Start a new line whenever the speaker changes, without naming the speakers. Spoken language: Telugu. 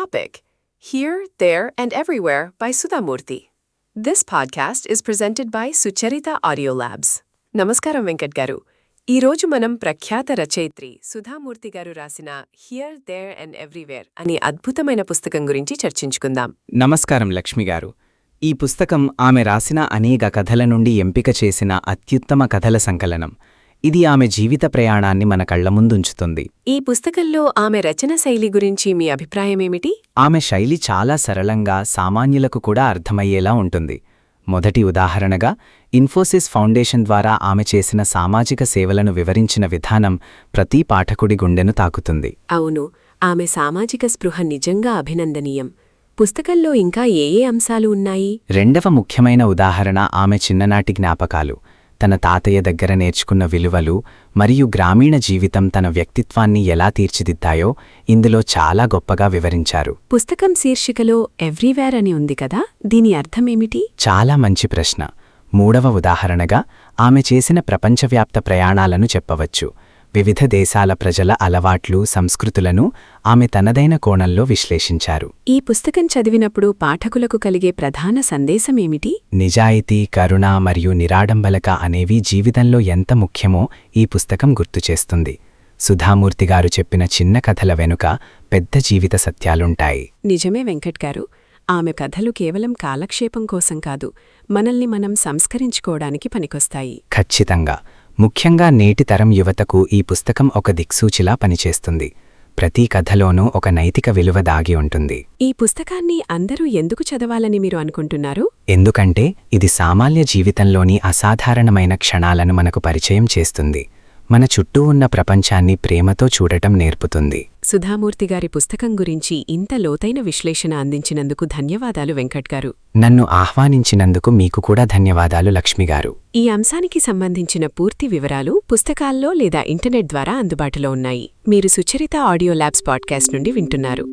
topic: Here, There, and Everywhere by Sudhamurthy. This podcast is presented by Sucharita Audio Labs. నమస్కారం వెంకట్ గారు. ఈరోజు మనం ప్రఖ్యాత రచయిత్రి సుధామూర్తి గారు రాసిన హియర్ దేర్ అండ్ ఎవ్రీవేర్ అనే అద్భుతమైన పుస్తకం గురించి చర్చించుకుందాం.
నమస్కారం లక్ష్మి గారు. ఈ పుస్తకం ఆమె రాసిన అనేక కథల నుండి ఎంపిక చేసిన అత్యుత్తమ కథల సంకలనం. ఇది ఆమె జీవిత ప్రయాణాన్ని మన కళ్ల ముందుంచుతుంది.
ఈ పుస్తకంలో ఆమె రచన శైలి గురించి మీ అభిప్రాయమేమిటి?
ఆమె శైలి చాలా సరళంగా, సామాన్యులకు కూడా అర్థమయ్యేలా ఉంటుంది. మొదటి ఉదాహరణగా, ఇన్ఫోసిస్ ఫౌండేషన్ ద్వారా ఆమె చేసిన సామాజిక సేవలను వివరించిన విధానం ప్రతి పాఠకుడి గుండెను తాకుతుంది.
అవును, ఆమె సామాజిక స్పృహ నిజంగా అభినందనీయం. పుస్తకంలో ఇంకా ఏ అంశాలు ఉన్నాయి?
రెండవ ముఖ్యమైన ఉదాహరణ ఆమె చిన్ననాటి జ్ఞాపకాలు. తన తాతయ్య దగ్గర నేర్చుకున్న విలువలు మరియు గ్రామీణ జీవితం తన వ్యక్తిత్వాన్ని ఎలా తీర్చిదిద్దాయో ఇందులో చాలా గొప్పగా వివరించారు.
పుస్తకం శీర్షికలో ఎవ్రీవేర్ అని ఉంది కదా, దీని అర్థమేమిటి?
చాలా మంచి ప్రశ్న. మూడవ ఉదాహరణగా ఆమె చేసిన ప్రపంచవ్యాప్త ప్రయాణాలను చెప్పవచ్చు. వివిధ దేశాల ప్రజల అలవాట్లు, సంస్కృతులను ఆమె తనదైన కోణంలో విశ్లేషించారు.
ఈ పుస్తకం చదివినప్పుడు పాఠకులకు కలిగే ప్రధాన సందేశమేమిటి?
నిజాయితీ, కరుణ మరియు నిరాడంబలక అనేవి జీవితంలో ఎంత ముఖ్యమో ఈ పుస్తకం గుర్తుచేస్తుంది. సుధామూర్తి గారు చెప్పిన చిన్న కథల వెనుక పెద్ద జీవిత సత్యాలుంటాయి.
నిజమే వెంకట్ గారు. ఆమె కథలు కేవలం కాలక్షేపం కోసం కాదు, మనల్ని మనం సంస్కరించుకోవడానికి పనికొస్తాయి.
ఖచ్చితంగా. ముఖ్యంగా నేటి తరం యువతకు ఈ పుస్తకం ఒక దిక్సూచిలా పనిచేస్తుంది. ప్రతి కథలోనూ ఒక నైతిక విలువ దాగి ఉంటుంది.
ఈ పుస్తకాన్ని అందరూ ఎందుకు చదవాలని మీరు అనుకుంటున్నారు?
ఎందుకంటే ఇది సామాన్య జీవితంలోని అసాధారణమైన క్షణాలను మనకు పరిచయం చేస్తుంది. మన చుట్టూ ఉన్న ప్రపంచాన్ని ప్రేమతో చూడటం నేర్పుతుంది.
సుధామూర్తి గారి పుస్తకం గురించి ఇంత లోతైన విశ్లేషణ అందించినందుకు ధన్యవాదాలు వెంకట్ గారు.
నన్ను ఆహ్వానించినందుకు మీకు కూడా ధన్యవాదాలు లక్ష్మిగారు.
ఈ అంశానికి సంబంధించిన పూర్తి వివరాలు పుస్తకాల్లో లేదా ఇంటర్నెట్ ద్వారా అందుబాటులో ఉన్నాయి. మీరు సుచరిత ఆడియో ల్యాబ్స్ పాడ్కాస్ట్ నుండి వింటున్నారు.